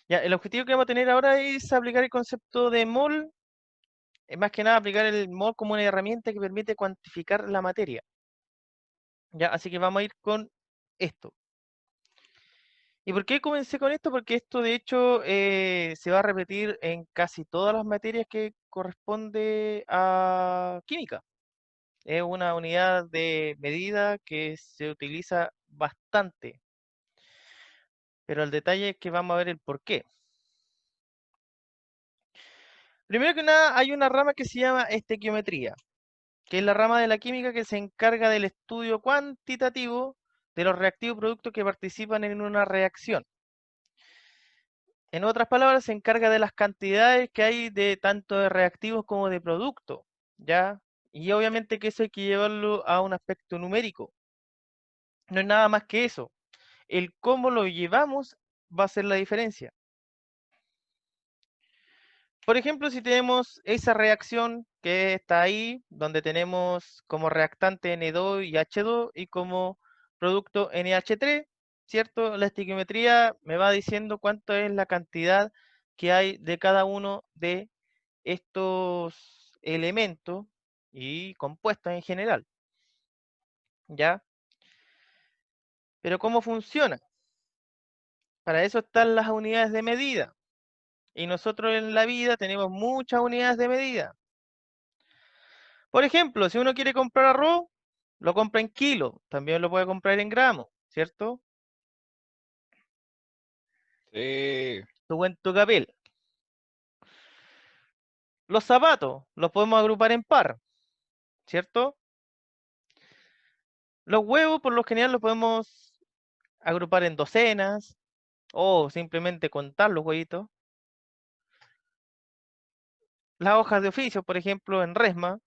Ya, el objetivo que vamos a tener ahora es aplicar el concepto de mol, más que nada aplicar el mol como una herramienta que permite cuantificar la materia. Ya, así que vamos a ir con esto. ¿Y por qué comencé con esto? Porque esto de hecho se va a repetir en casi todas las materias que corresponde a química. Es una unidad de medida que se utiliza bastante, pero el detalle es que vamos a ver el por qué. Primero que nada, hay una rama que se llama estequiometría, que es la rama de la química que se encarga del estudio cuantitativo de los reactivos productos que participan en una reacción. En otras palabras, se encarga de las cantidades que hay de tanto de reactivos como de productos, ¿ya? Y obviamente que eso hay que llevarlo a un aspecto numérico. No es nada más que eso. El cómo lo llevamos va a ser la diferencia. Por ejemplo, si tenemos esa reacción que está ahí, donde tenemos como reactante N2 y H2 y como producto NH3, ¿cierto? La estequiometría me va diciendo cuánto es la cantidad que hay de cada uno de estos elementos y compuestos en general, ¿ya? Pero ¿cómo funciona? Para eso están las unidades de medida. Y nosotros en la vida tenemos muchas unidades de medida. Por ejemplo, si uno quiere comprar arroz, lo compra en kilos, también lo puede comprar en gramos, ¿cierto? Sí. Tu en tu papel. Los zapatos los podemos agrupar en par, ¿cierto? Los huevos, por lo general, los podemos agrupar en docenas o simplemente contar los huevitos. Las hojas de oficio, por ejemplo, en resma.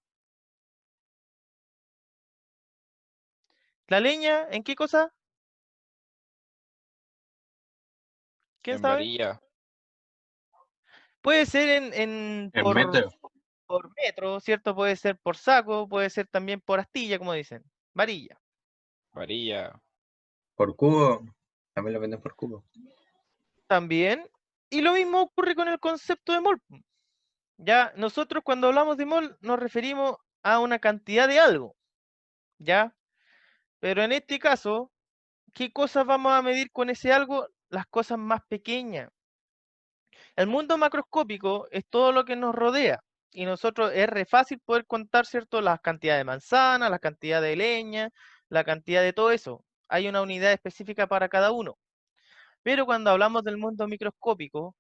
La leña, ¿en qué cosa? ¿Quién En sabe? varilla. Puede ser En metro. por metro, ¿cierto? Puede ser por saco, puede ser también por astilla, como dicen. Varilla. Varilla. Por cubo. También lo venden por cubo. También. Y lo mismo ocurre con el concepto de mol. Ya, nosotros cuando hablamos de mol nos referimos a una cantidad de algo, ¿ya? Pero en este caso, ¿qué cosas vamos a medir con ese algo? Las cosas más pequeñas. El mundo macroscópico es todo lo que nos rodea. Y nosotros es re fácil poder contar, ¿cierto? Las cantidades de manzana, la cantidad de leña, la cantidad de todo eso. Hay una unidad específica para cada uno. Pero cuando hablamos del mundo microscópico,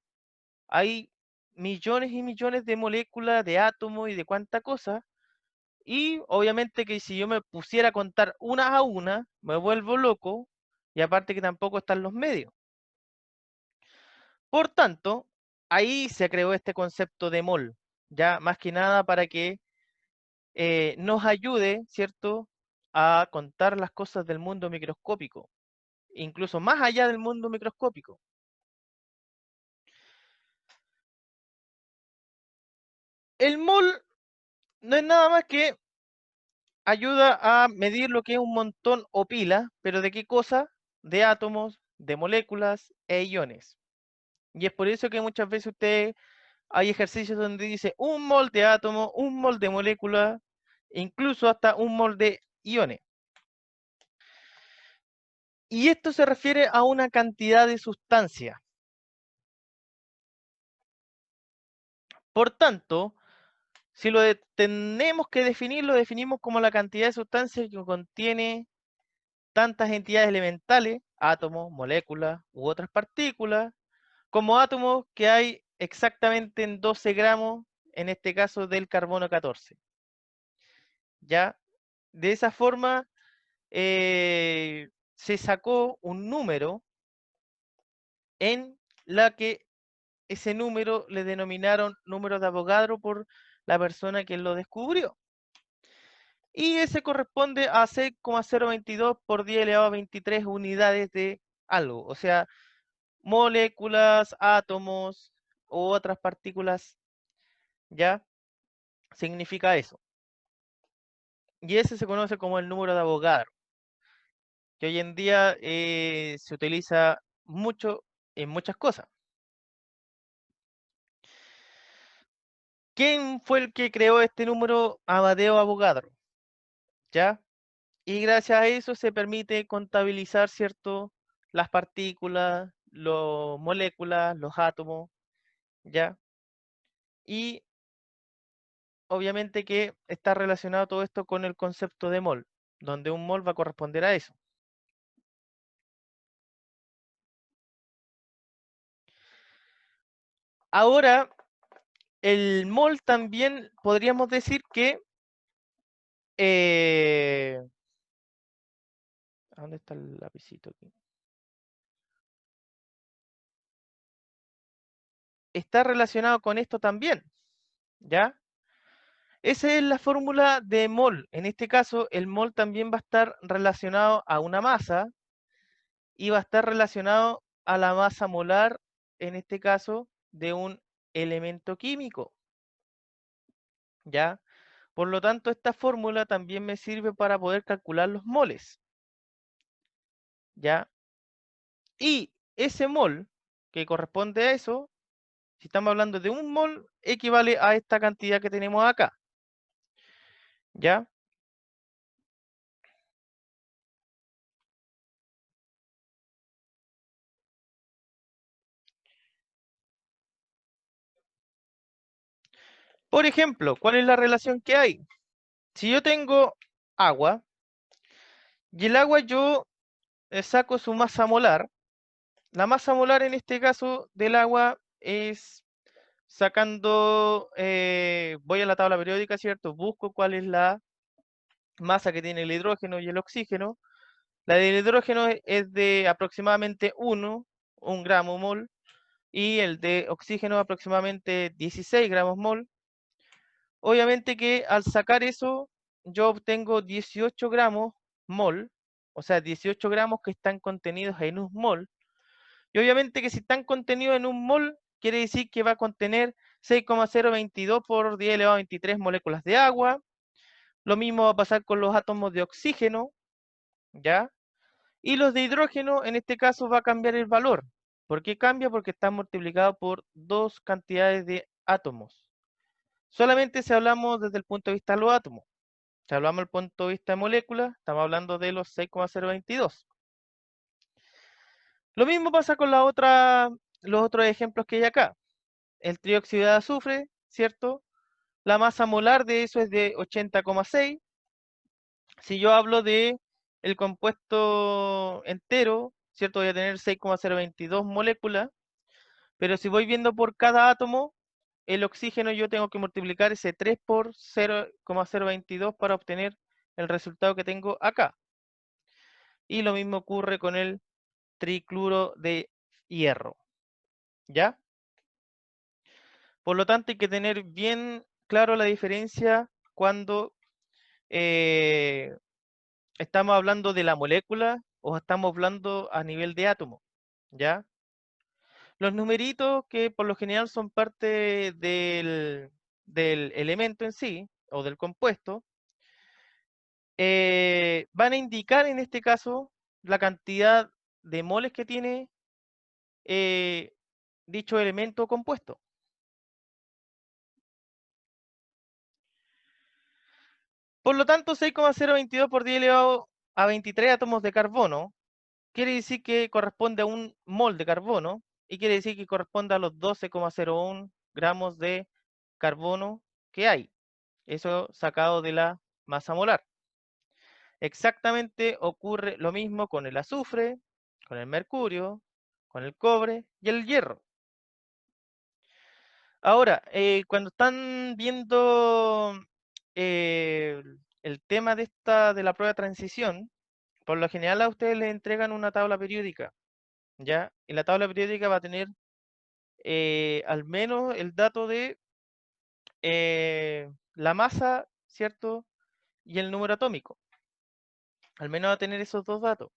hay millones y millones de moléculas, de átomos y de cuánta cosa. Y obviamente que si yo me pusiera a contar una a una, me vuelvo loco. Y aparte que tampoco están los medios. Por tanto, ahí se creó este concepto de mol. Ya más que nada para que nos ayude, ¿cierto?, a contar las cosas del mundo microscópico. Incluso más allá del mundo microscópico. El mol no es nada más que ayuda a medir lo que es un montón o pila, pero ¿de qué cosa? De átomos, de moléculas e iones. Y es por eso que muchas veces hay ejercicios donde dice un mol de átomo, un mol de molécula, incluso hasta un mol de iones. Y esto se refiere a una cantidad de sustancia. Por tanto, si tenemos que definir, lo definimos como la cantidad de sustancia que contiene tantas entidades elementales, átomos, moléculas u otras partículas, como átomos que hay exactamente en 12 gramos, en este caso del carbono 14. ¿Ya? De esa forma se sacó un número en la que ese número le denominaron número de Avogadro por la persona que lo descubrió. Y ese corresponde a 6,022 por 10 elevado a 23 unidades de algo. O sea, moléculas, átomos u otras partículas, ¿ya? Significa eso. Y ese se conoce como el número de Avogadro, que hoy en día se utiliza mucho en muchas cosas. ¿Quién fue el que creó este número? Amadeo Avogadro, ¿ya? Y gracias a eso se permite contabilizar, ¿cierto? Las partículas, las moléculas, los átomos, ¿ya? Y obviamente que está relacionado todo esto con el concepto de mol, donde un mol va a corresponder a eso. Ahora, el mol también podríamos decir que... ¿dónde está el lapicito aquí? Está relacionado con esto también, ¿ya? Esa es la fórmula de mol. En este caso, el mol también va a estar relacionado a una masa y va a estar relacionado a la masa molar, en este caso, de un elemento químico, ¿ya? Por lo tanto, esta fórmula también me sirve para poder calcular los moles, ¿ya? Y ese mol que corresponde a eso, si estamos hablando de un mol, equivale a esta cantidad que tenemos acá, ¿ya? Por ejemplo, ¿cuál es la relación que hay? Si yo tengo agua y el agua yo saco su masa molar, la masa molar en este caso del agua es sacando, voy a la tabla periódica, ¿cierto? Busco cuál es la masa que tiene el hidrógeno y el oxígeno. La del hidrógeno es de aproximadamente 1 gramo mol, y el de oxígeno aproximadamente 16 gramos mol. Obviamente que al sacar eso, yo obtengo 18 gramos mol, o sea, 18 gramos que están contenidos en un mol. Y obviamente que si están contenidos en un mol, quiere decir que va a contener 6,022 por 10 elevado a 23 moléculas de agua. Lo mismo va a pasar con los átomos de oxígeno, ¿ya? Y los de hidrógeno, en este caso, va a cambiar el valor. ¿Por qué cambia? Porque está multiplicado por dos cantidades de átomos. Solamente si hablamos desde el punto de vista de los átomos. Si hablamos del punto de vista de moléculas, estamos hablando de los 6,022. Lo mismo pasa con los otros ejemplos que hay acá. El trióxido de azufre, ¿cierto? La masa molar de eso es de 80,6. Si yo hablo de el compuesto entero, ¿cierto? Voy a tener 6,022 moléculas, pero si voy viendo por cada átomo, el oxígeno yo tengo que multiplicar ese 3 por 0,022 para obtener el resultado que tengo acá. Y lo mismo ocurre con el tricluro de hierro, ¿ya? Por lo tanto, hay que tener bien claro la diferencia cuando eh, estamos hablando de la molécula o estamos hablando a nivel de átomo, ¿ya? Los numeritos que por lo general son parte del elemento en sí o del compuesto, van a indicar en este caso la cantidad de moles que tiene eh, dicho elemento o compuesto. Por lo tanto, 6,022 por 10 elevado a 23 átomos de carbono quiere decir que corresponde a un mol de carbono y quiere decir que corresponde a los 12,01 gramos de carbono que hay. Eso sacado de la masa molar. Exactamente ocurre lo mismo con el azufre, con el mercurio, con el cobre y el hierro. Ahora, cuando están viendo el tema de la prueba de transición, por lo general a ustedes les entregan una tabla periódica, ¿ya? Y la tabla periódica va a tener al menos el dato de la masa, ¿cierto? Y el número atómico. Al menos va a tener esos dos datos.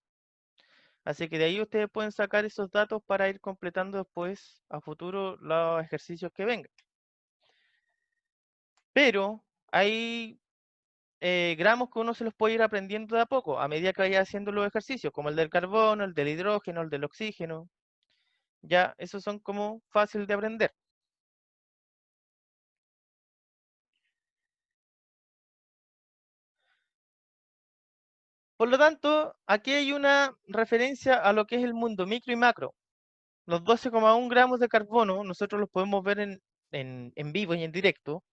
Así que de ahí ustedes pueden sacar esos datos para ir completando después a futuro los ejercicios que vengan. Pero hay gramos que uno se los puede ir aprendiendo de a poco, a medida que vaya haciendo los ejercicios, como el del carbono, el del hidrógeno, el del oxígeno. Ya, esos son como fácil de aprender. Por lo tanto, aquí hay una referencia a lo que es el mundo micro y macro. Los 12,1 gramos de carbono nosotros los podemos ver en vivo y en directo,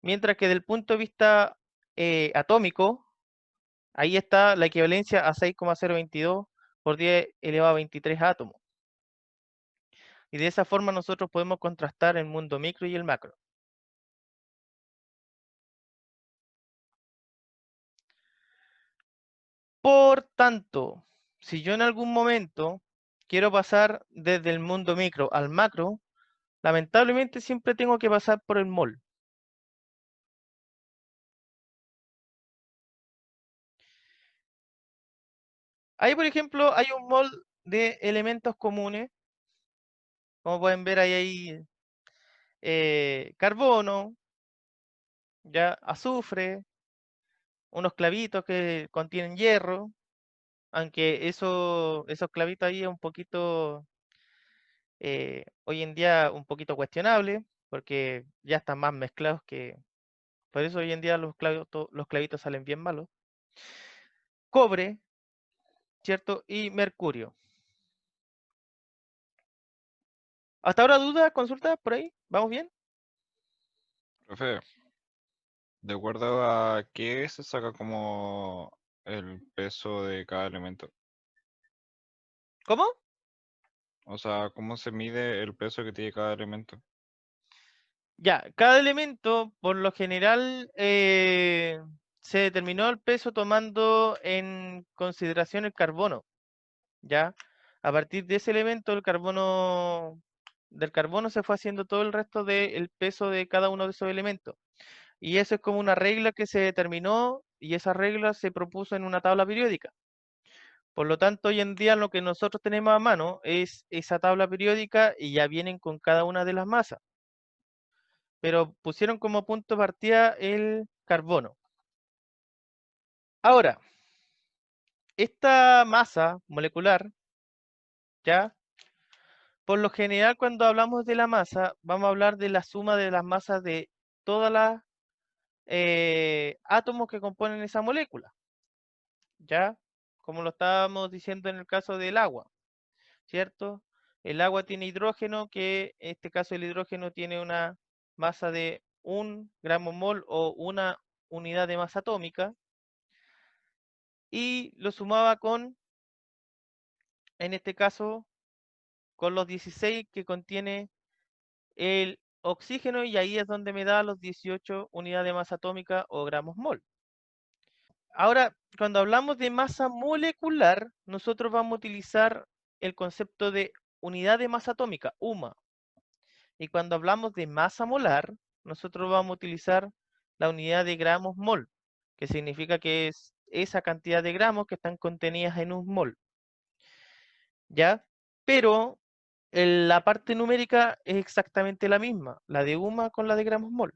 mientras que desde el punto de vista atómico, ahí está la equivalencia a 6,022 por 10 elevado a 23 átomos. Y de esa forma nosotros podemos contrastar el mundo micro y el macro. Por tanto, si yo en algún momento quiero pasar desde el mundo micro al macro, lamentablemente siempre tengo que pasar por el mol. Ahí, por ejemplo, hay un mol de elementos comunes. Como pueden ver, ahí hay carbono, ya azufre, unos clavitos que contienen hierro, aunque esos clavitos ahí es un poquito, hoy en día un poquito cuestionable, porque ya están más mezclados que... Por eso hoy en día los clavitos salen bien malos. Cobre, ¿cierto? Y mercurio. ¿Hasta ahora dudas, consultas por ahí? ¿Vamos bien? Profe, ¿de acuerdo a qué se saca como el peso de cada elemento? ¿Cómo? O sea, ¿cómo se mide el peso que tiene cada elemento? Ya, cada elemento, por lo general, se determinó el peso tomando en consideración el carbono, ¿ya? A partir de ese elemento, del carbono se fue haciendo todo el resto del peso de cada uno de esos elementos. Y eso es como una regla que se determinó y esa regla se propuso en una tabla periódica. Por lo tanto, hoy en día lo que nosotros tenemos a mano es esa tabla periódica y ya vienen con cada una de las masas. Pero pusieron como punto de partida el carbono. Ahora, esta masa molecular, ¿ya? Por lo general, cuando hablamos de la masa, vamos a hablar de la suma de las masas de todas las átomos que componen esa molécula, ¿ya? Como lo estábamos diciendo en el caso del agua, ¿cierto? El agua tiene hidrógeno, que en este caso el hidrógeno tiene una masa de 1 gramo mol o una unidad de masa atómica, y lo sumaba con, en este caso, con los 16 que contiene el oxígeno, y ahí es donde me da los 18 unidades de masa atómica o gramos mol. Ahora, cuando hablamos de masa molecular, nosotros vamos a utilizar el concepto de unidad de masa atómica, UMA. Y cuando hablamos de masa molar, nosotros vamos a utilizar la unidad de gramos mol, que significa que es esa cantidad de gramos que están contenidas en un mol. ¿Ya? Pero la parte numérica es exactamente la misma, la de UMA con la de gramos mol.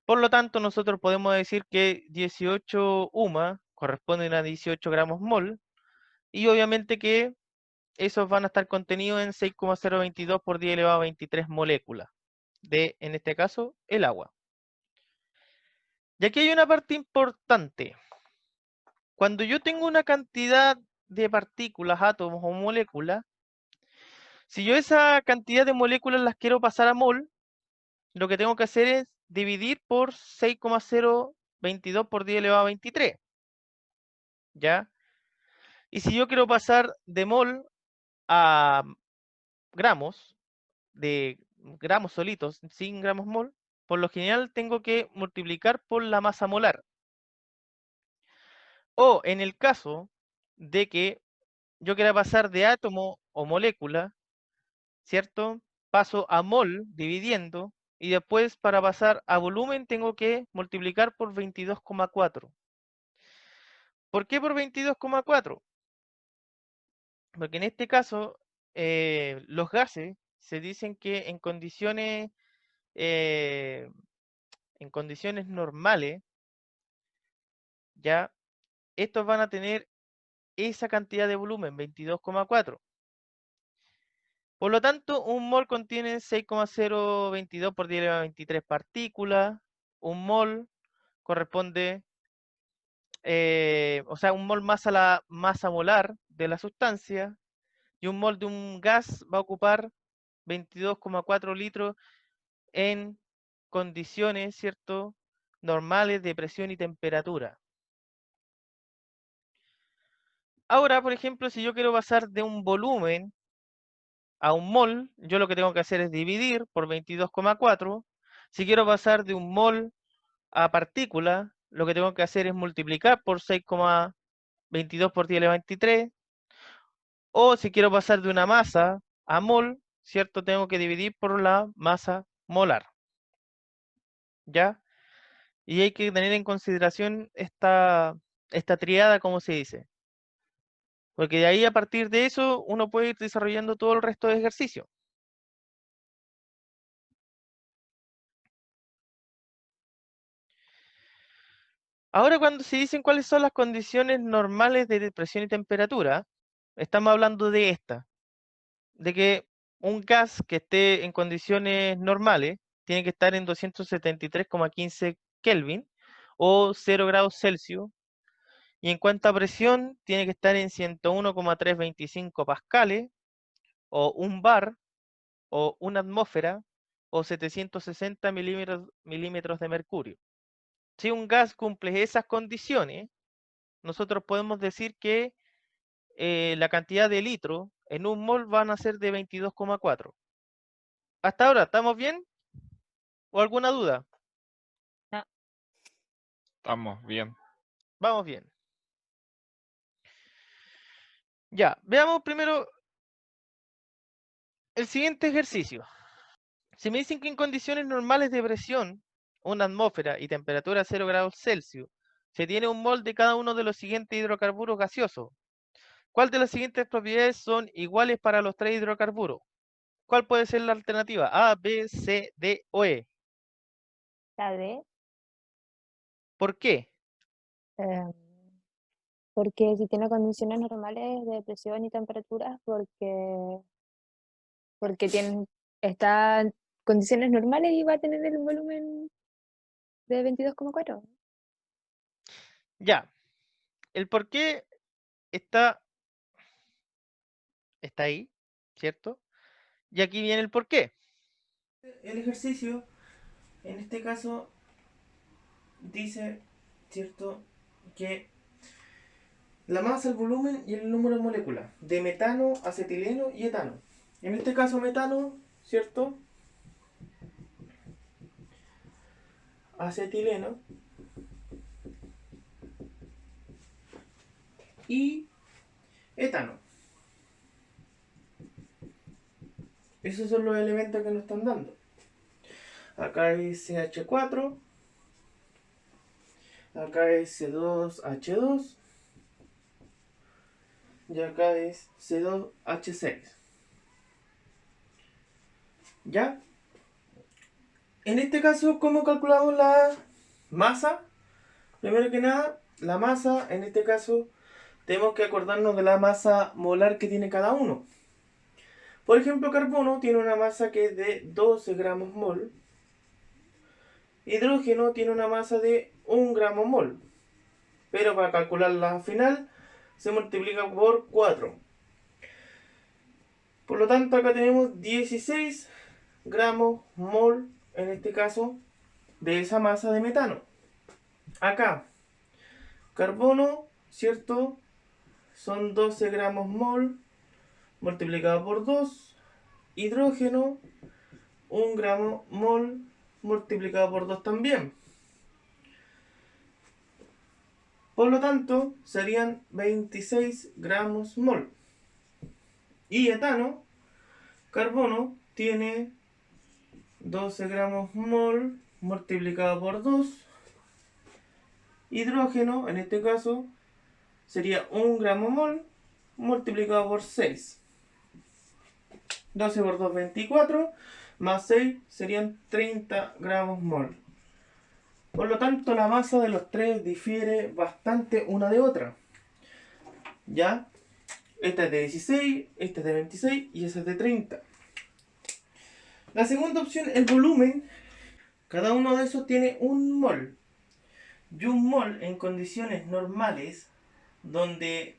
Por lo tanto, nosotros podemos decir que 18 UMA corresponden a 18 gramos mol, y obviamente que esos van a estar contenidos en 6,022 por 10 elevado a 23 moléculas de, en este caso, el agua. Y aquí hay una parte importante. Cuando yo tengo una cantidad de partículas, átomos o moléculas, si yo esa cantidad de moléculas las quiero pasar a mol, lo que tengo que hacer es dividir por 6,022 por 10 elevado a 23. ¿Ya? Y si yo quiero pasar de mol a gramos, de gramos solitos, sin gramos mol, por lo general tengo que multiplicar por la masa molar. O en el caso de que yo quiera pasar de átomo o molécula, ¿cierto? Paso a mol dividiendo, y después para pasar a volumen tengo que multiplicar por 22,4. ¿Por qué por 22,4? Porque en este caso los gases se dicen que eh, en condiciones normales, ya estos van a tener esa cantidad de volumen, 22,4. Por lo tanto, un mol contiene 6,022 por 10 elevado a 23 partículas. Un mol corresponde o sea, un mol más a la masa molar de la sustancia, y un mol de un gas va a ocupar 22,4 litros en condiciones, ¿cierto?, normales de presión y temperatura. Ahora, por ejemplo, si yo quiero pasar de un volumen a un mol, yo lo que tengo que hacer es dividir por 22,4. Si quiero pasar de un mol a partícula, lo que tengo que hacer es multiplicar por 6,22 por 10 a la 23. O si quiero pasar de una masa a mol, ¿cierto? Tengo que dividir por la masa molar. ¿Ya? Y hay que tener en consideración esta triada, como se dice. Porque de ahí, a partir de eso, uno puede ir desarrollando todo el resto de ejercicio. Ahora, cuando se dicen cuáles son las condiciones normales de presión y temperatura, estamos hablando de esta, de que un gas que esté en condiciones normales tiene que estar en 273,15 Kelvin o 0 grados Celsius, y en cuanto a presión tiene que estar en 101,325 pascales, o un bar, o una atmósfera, o 760 milímetros de mercurio. Si un gas cumple esas condiciones, nosotros podemos decir que la cantidad de litros en un mol van a ser de 22,4. ¿Hasta ahora estamos bien? ¿O alguna duda? Estamos bien. Vamos bien. Ya, veamos primero el siguiente ejercicio. Si me dicen que en condiciones normales de presión, una atmósfera y temperatura 0 grados Celsius, se tiene un mol de cada uno de los siguientes hidrocarburos gaseosos, ¿cuál de las siguientes propiedades son iguales para los tres hidrocarburos? ¿Cuál puede ser la alternativa? A, B, C, D o E. La D, ¿Por qué? porque si tiene condiciones normales de presión y temperatura, porque está en condiciones normales y va a tener el volumen de 22,4. Ya, el por qué está ahí, ¿cierto? Y aquí viene el por qué. El ejercicio, en este caso, dice, ¿cierto?, que la masa, el volumen y el número de moléculas de metano, acetileno y etano. En este caso metano, ¿cierto?, acetileno y etano. Esos son los elementos que nos están dando. Acá es CH4, acá es C2H2 y acá es C2H6. ¿Ya? En este caso, ¿cómo calculamos la masa? Primero que nada, la masa, en este caso, tenemos que acordarnos de la masa molar que tiene cada uno. Por ejemplo, carbono tiene una masa que es de 12 gramos mol. Hidrógeno tiene una masa de 1 gramo mol. Pero para calcularla al final, se multiplica por 4. Por lo tanto, acá tenemos 16 gramos mol, en este caso, de esa masa de metano. Acá, carbono, ¿cierto? Son 12 gramos mol multiplicado por 2. Hidrógeno, 1 gramo mol multiplicado por 2 también. Por lo tanto, serían 26 gramos mol. Y etano, carbono, tiene 12 gramos mol multiplicado por 2. Hidrógeno, en este caso, sería 1 gramo mol multiplicado por 6. 12 por 2, 24, más 6 serían 30 gramos mol. Por lo tanto, la masa de los tres difiere bastante una de otra. ¿Ya? Esta es de 16, esta es de 26 y esa es de 30. La segunda opción, el volumen. Cada uno de esos tiene un mol. Y un mol en condiciones normales, donde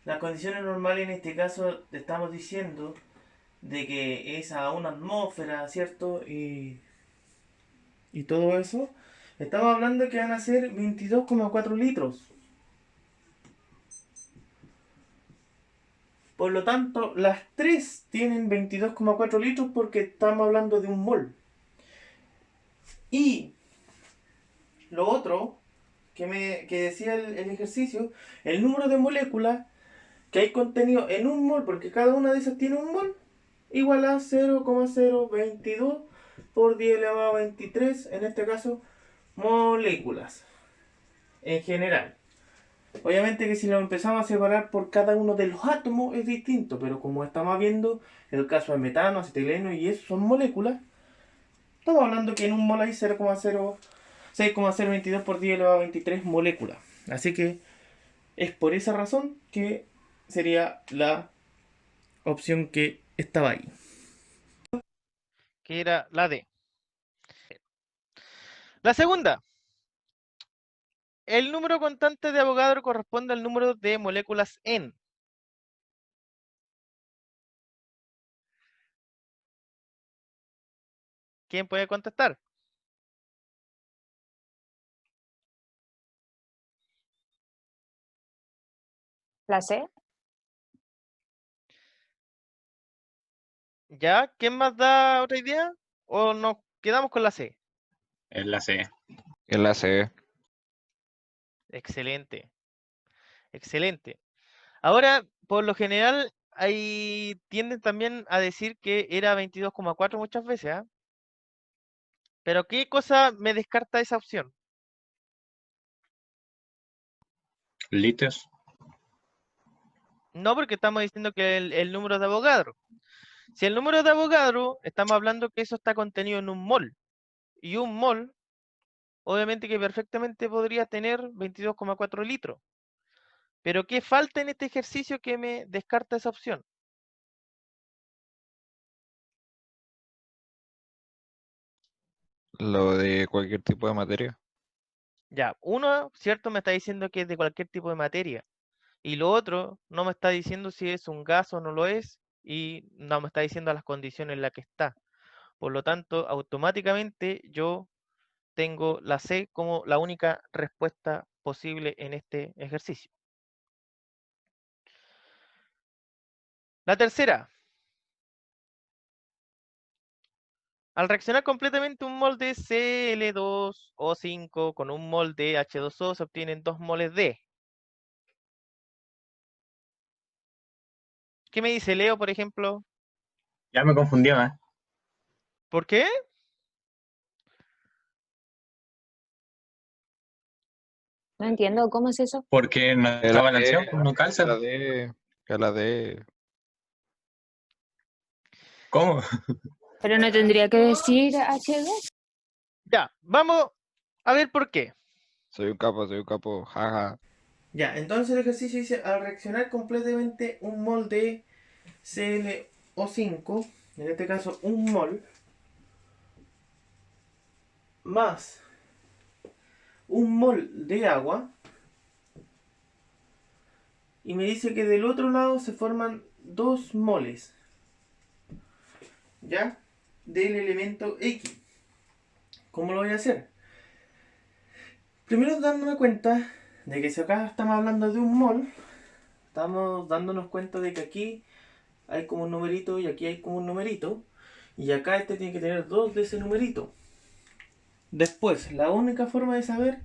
las condiciones normales en este caso estamos diciendo de que es a una atmósfera, ¿cierto? Y todo eso. Estamos hablando que van a ser 22,4 litros. Por lo tanto, las tres tienen 22,4 litros porque estamos hablando de un mol. Y lo otro que decía el ejercicio, el número de moléculas que hay contenido en un mol, porque cada una de esas tiene un mol, igual a 0,022 por 10 elevado a 23, en este caso, moléculas en general. Obviamente que si lo empezamos a separar por cada uno de los átomos es distinto, pero como estamos viendo el caso de metano, acetileno y eso son moléculas, estamos hablando que en un mol hay 6,022 por 10 elevado a 23 moléculas. Así que es por esa razón que sería la opción que estaba ahí. Que era la D. La segunda. El número constante de Avogadro corresponde al número de moléculas en. ¿Quién puede contestar? ¿La C? ¿Ya? ¿Quién más da otra idea? ¿O nos quedamos con la C? Es la C. Es la C. Excelente. Excelente. Ahora, por lo general, tienden también a decir que era 22,4 muchas veces, ¿ah? Pero ¿qué cosa me descarta esa opción? Litros. No, porque estamos diciendo que el número de Avogadro. Si el número de Avogadro, estamos hablando que eso está contenido en un mol. Y un mol, obviamente que perfectamente podría tener 22,4 litros. Pero ¿qué falta en este ejercicio que me descarta esa opción? Lo de cualquier tipo de materia. Ya, uno, cierto, me está diciendo que es de cualquier tipo de materia. Y lo otro, no me está diciendo si es un gas o no lo es. Y no me está diciendo las condiciones en las que está. Por lo tanto, automáticamente yo tengo la C como la única respuesta posible en este ejercicio. La tercera. Al reaccionar completamente un mol de Cl2O5 con un mol de H2O se obtienen 2 moles de. ¿Qué me dice Leo, por ejemplo? Ya me confundió, ¿eh? ¿Por qué? No entiendo, ¿cómo es eso? Porque no Es está la balanceado, D. pues no Es calza. la D. Es la D. ¿Cómo? Pero no tendría que decir H2. Ya, vamos a ver por qué. Soy un capo. Jaja. Ya, entonces el ejercicio dice, al reaccionar completamente un mol de ClO5, en este caso un mol, más un mol de agua, y me dice que del otro lado se forman 2 moles, ¿ya? Del elemento X. ¿Cómo lo voy a hacer? Primero dándome cuenta de que si acá estamos hablando de un mol, estamos dándonos cuenta de que aquí hay como un numerito y aquí hay como un numerito. Y acá este tiene que tener 2 de ese numerito. Después, la única forma de saber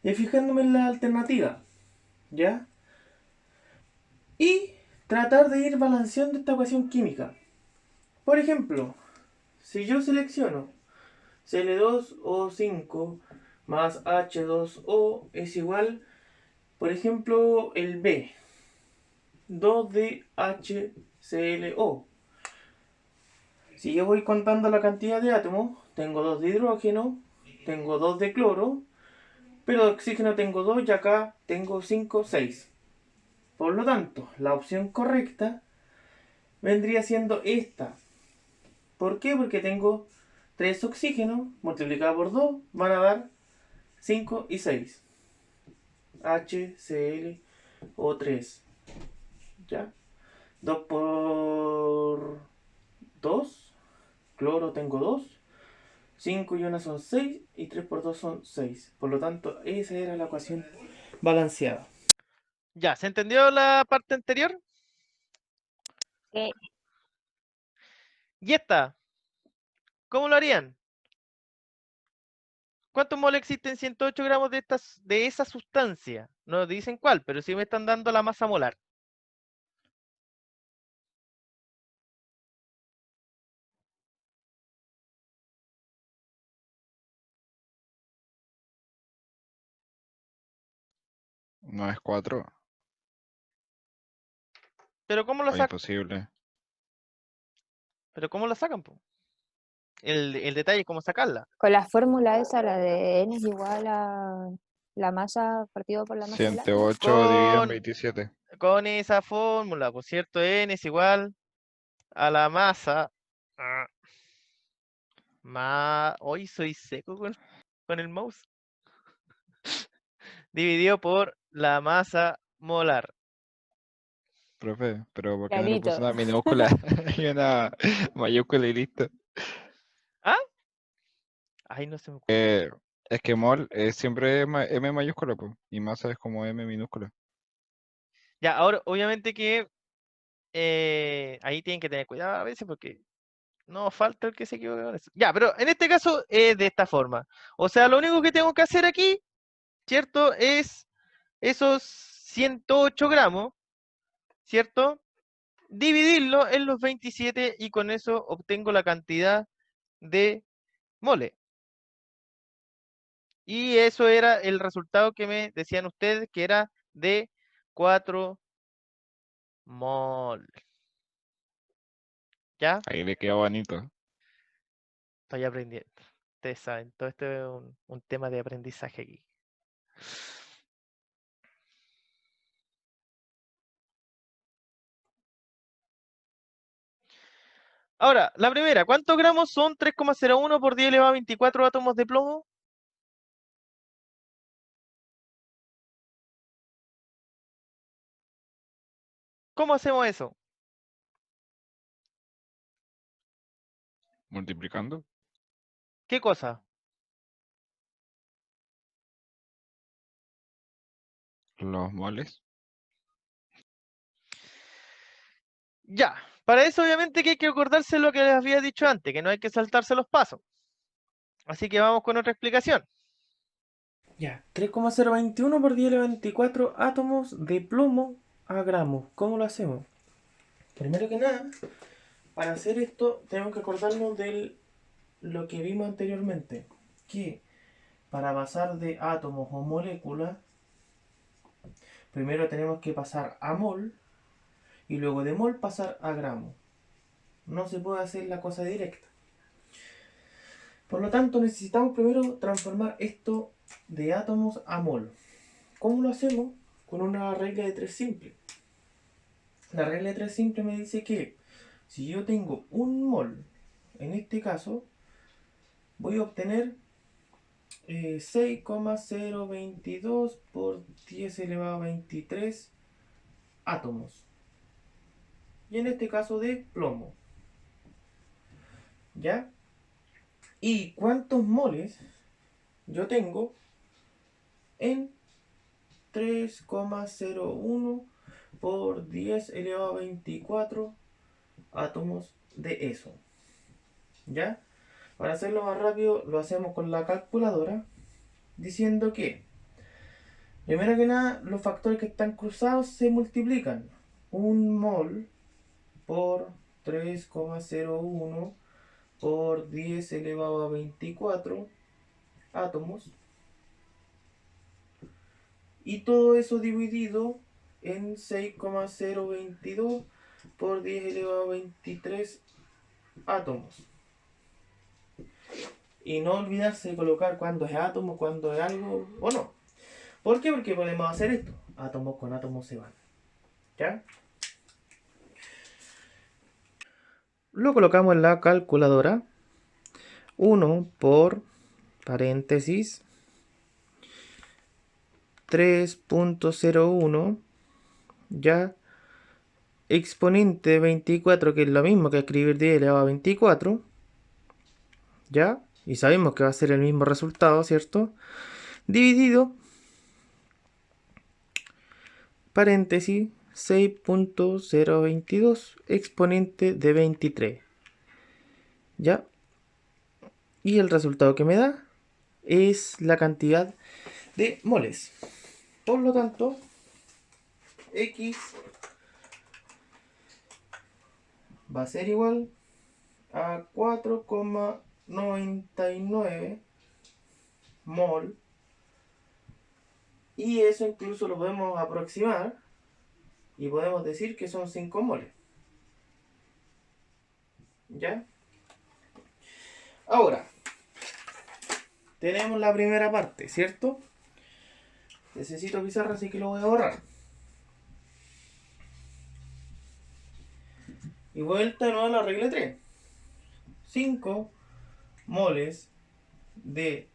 es fijándome en la alternativa. ¿Ya? Y tratar de ir balanceando esta ecuación química. Por ejemplo, si yo selecciono Cl2O5 más H2O es igual, por ejemplo, el B, 2 de HClO. Si yo voy contando la cantidad de átomos, tengo 2 de hidrógeno, tengo 2 de cloro, pero de oxígeno tengo 2 y acá tengo 5, 6. Por lo tanto, la opción correcta vendría siendo esta. ¿Por qué? Porque tengo 3 oxígenos multiplicado por 2 van a dar 5 y 6. HClO3. ¿Ya? 2 por 2. Cloro tengo 2. 5 y 1 son 6. Y 3 por 2 son 6. Por lo tanto, esa era la ecuación balanceada. Ya, ¿se entendió la parte anterior? Sí. Y esta, ¿cómo lo harían? ¿Cuántos moles existen en 108 gramos de esa sustancia? No dicen cuál, pero sí me están dando la masa molar. No es 4 Pero ¿cómo lo o sacan? imposible. Pero ¿cómo la sacan, po? El detalle es cómo sacarla. Con la fórmula esa, la de N es igual a la masa partido por la masa molar. 108 dividido en Con, 27. con esa fórmula, por cierto, N es igual a la masa. Hoy soy seco con el mouse. Dividido por la masa molar. Profe, pero ¿por qué no le puso Clarito. una minúscula y una mayúscula y listo? ¿Ah? Ay, no se me ocurre. Es que mol es siempre M mayúscula, pues, y masa es como M minúscula. Ya, ahora, obviamente que ahí tienen que tener cuidado a veces porque no falta el que se equivoque con eso. Ya, pero en este caso es de esta forma. O sea, lo único que tengo que hacer aquí, ¿cierto? Es esos 108 gramos, ¿cierto? Dividirlo en los 27 y con eso obtengo la cantidad de mole. Y eso era el resultado que me decían ustedes, que era de 4 mol. ¿Ya? Ahí le queda bonito. Estoy aprendiendo. Ustedes saben, todo esto es un tema de aprendizaje aquí. Ahora, la primera, ¿cuántos gramos son 3,01 por 10 elevado a 24 átomos de plomo? ¿Cómo hacemos eso? Multiplicando ¿Qué cosa? los moles. Ya, para eso obviamente que hay que acordarse lo que les había dicho antes, que no hay que saltarse los pasos. Así que vamos con otra explicación. Ya, 3,021 por 10 elevado a 24 átomos de plomo a gramos. ¿Cómo lo hacemos? Primero que nada, para hacer esto tenemos que acordarnos de lo que vimos anteriormente, que para pasar de átomos o moléculas, primero tenemos que pasar a mol y luego de mol pasar a gramo. No se puede hacer la cosa directa. Por lo tanto, necesitamos primero transformar esto de átomos a mol. ¿Cómo lo hacemos? Con una regla de 3 simple. La regla de 3 simple me dice que si yo tengo un mol, en este caso, voy a obtener 6,022 por 10 elevado a 23 átomos. Y en este caso de plomo. ¿Ya? ¿Y cuántos moles yo tengo en 3,01 por 10 elevado a 24 átomos de eso? ¿Ya? Para hacerlo más rápido lo hacemos con la calculadora diciendo que primero que nada los factores que están cruzados se multiplican. Un mol por 3,01 por 10 elevado a 24 átomos. Y todo eso dividido en 6,022 por 10 elevado a 23 átomos. Y no olvidarse de colocar cuándo es átomo, cuándo es algo o no. ¿Por qué? Porque podemos hacer esto. Átomos con átomos se van. ¿Ya? Lo colocamos en la calculadora. 1 por paréntesis 3.01, ya, exponente de 24, que es lo mismo que escribir 10 elevado a 24, ya, y sabemos que va a ser el mismo resultado, ¿cierto? Dividido, paréntesis, 6.022, exponente de 23, ya, y el resultado que me da es la cantidad de moles. Por lo tanto, X va a ser igual a 4,99 mol, y eso incluso lo podemos aproximar y podemos decir que son 5 moles. ¿Ya? Ahora, tenemos la primera parte, ¿cierto? Necesito pizarra, así que lo voy a borrar. Y vuelta de nuevo a la regla 3. 5 moles de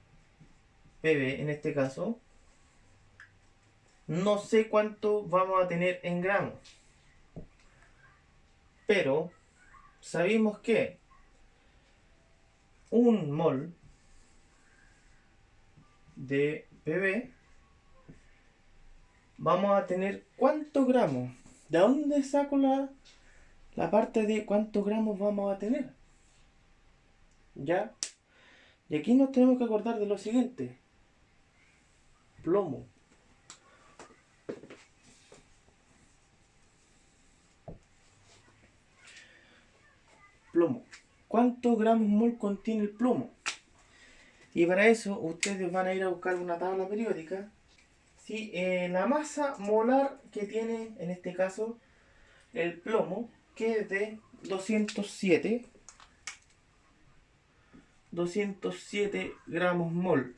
PB, en este caso. No sé cuánto vamos a tener en gramos, pero sabemos que un mol de PB vamos a tener cuántos gramos. ¿De dónde saco la parte de cuántos gramos vamos a tener? ¿Ya? Y aquí nos tenemos que acordar de lo siguiente. Plomo. Plomo. ¿Cuántos gramos mol contiene el plomo? Y para eso ustedes van a ir a buscar una tabla periódica. Si la masa molar que tiene en este caso el plomo, que es de 207 gramos mol.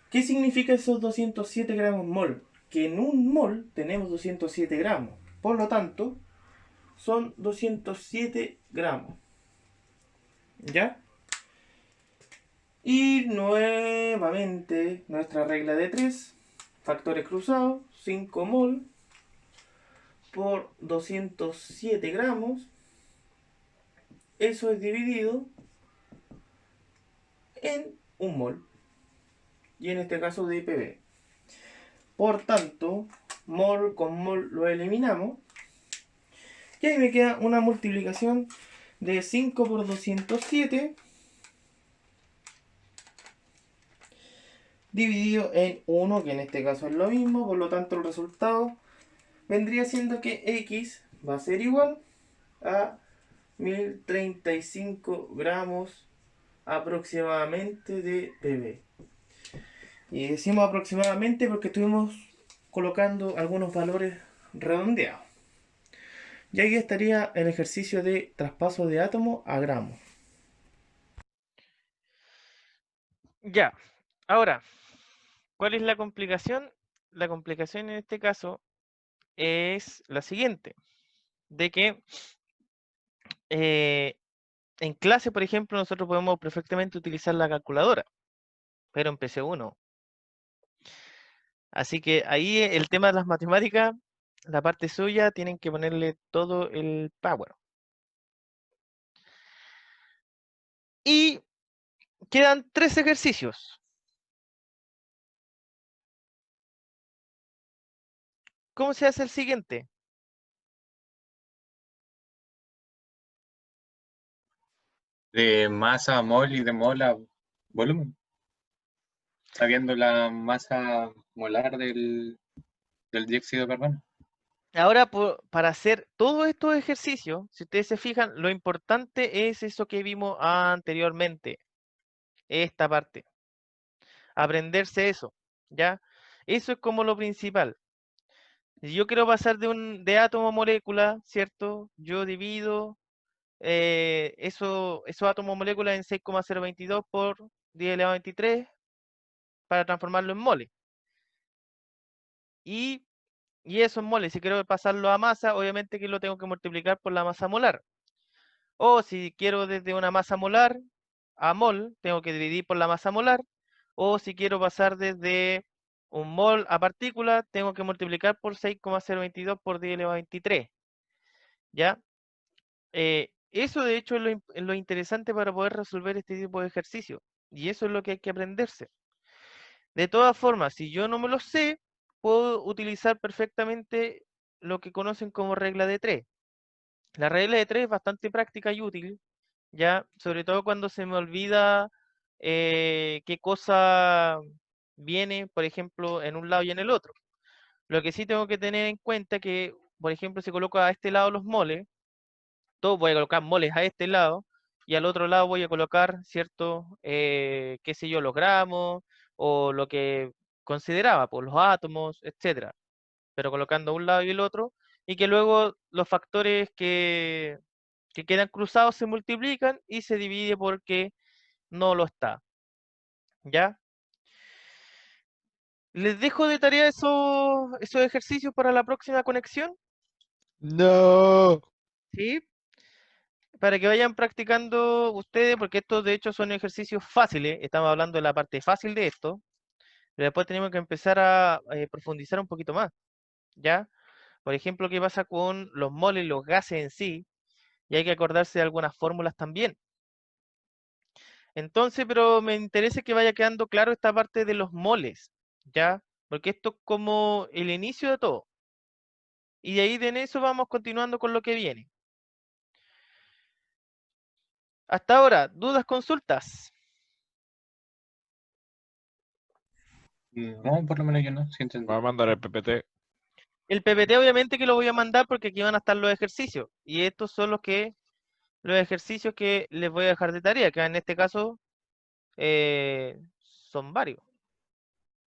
¿Qué significa esos 207 gramos mol? Que en un mol tenemos 207 gramos. Por lo tanto, son 207 gramos. ¿Ya? Y nuevamente nuestra regla de 3. Factores cruzados. 5 mol por 207 gramos. Eso es dividido en un mol. Y en este caso de IPB. Por tanto, mol con mol lo eliminamos. Y ahí me queda una multiplicación de 5 por 207 dividido en 1, que en este caso es lo mismo. Por lo tanto, el resultado vendría siendo que X va a ser igual a 1035 gramos aproximadamente de PB. Y decimos aproximadamente porque estuvimos colocando algunos valores redondeados. Y ahí estaría el ejercicio de traspaso de átomo a gramo. Ya, ahora, ¿cuál es la complicación? La complicación en este caso es la siguiente, de que en clase, por ejemplo, nosotros podemos perfectamente utilizar la calculadora, pero en PC1. Así que ahí el tema de las matemáticas, la parte suya, tienen que ponerle todo el power. Y quedan 3 ejercicios. ¿Cómo se hace el siguiente? De masa a mol y de mol a volumen. Sabiendo la masa molar del dióxido de carbono. Ahora, para hacer todos estos ejercicios, si ustedes se fijan, lo importante es eso que vimos anteriormente, esta parte. Aprenderse eso, ¿ya? Eso es como lo principal. Si yo quiero pasar de átomo a molécula, ¿cierto? Yo divido esos átomos moléculas en 6,022 por 10 elevado a 23 para transformarlo en mole. Y esos moles, si quiero pasarlo a masa, obviamente que lo tengo que multiplicar por la masa molar. O si quiero desde una masa molar a mol, tengo que dividir por la masa molar. O si quiero pasar desde un mol a partícula, tengo que multiplicar por 6,022 por 10 elevado a 23. ¿Ya? Eso de hecho es lo interesante para poder resolver este tipo de ejercicio. Y eso es lo que hay que aprenderse. De todas formas, si yo no me lo sé, puedo utilizar perfectamente lo que conocen como regla de 3. La regla de 3 es bastante práctica y útil, ya, sobre todo cuando se me olvida qué cosa viene, por ejemplo, en un lado y en el otro. Lo que sí tengo que tener en cuenta que, por ejemplo, si coloco a este lado los moles, todo voy a colocar moles a este lado y al otro lado voy a colocar, ¿cierto? Qué sé yo, los gramos o lo que consideraba, pues los átomos, etcétera. Pero colocando un lado y el otro, y que luego los factores que quedan cruzados se multiplican y se divide porque no lo está. ¿Ya? Les dejo de tarea esos ejercicios para la próxima conexión, No. ¿sí? Para que vayan practicando ustedes, porque estos de hecho son ejercicios fáciles, estamos hablando de la parte fácil de esto, pero después tenemos que empezar a profundizar un poquito más, ¿ya? Por ejemplo, ¿qué pasa con los moles, los gases en sí? Y hay que acordarse de algunas fórmulas también. Entonces, pero me interesa que vaya quedando claro esta parte de los moles, ¿ya? Porque esto es como el inicio de todo. Y de ahí de en eso vamos continuando con lo que viene. Hasta ahora, ¿dudas, consultas? No, por lo menos yo no, sí entendí. Va a mandar el PPT. El PPT obviamente que lo voy a mandar porque aquí van a estar los ejercicios. Y estos son los ejercicios que les voy a dejar de tarea, que en este caso son varios.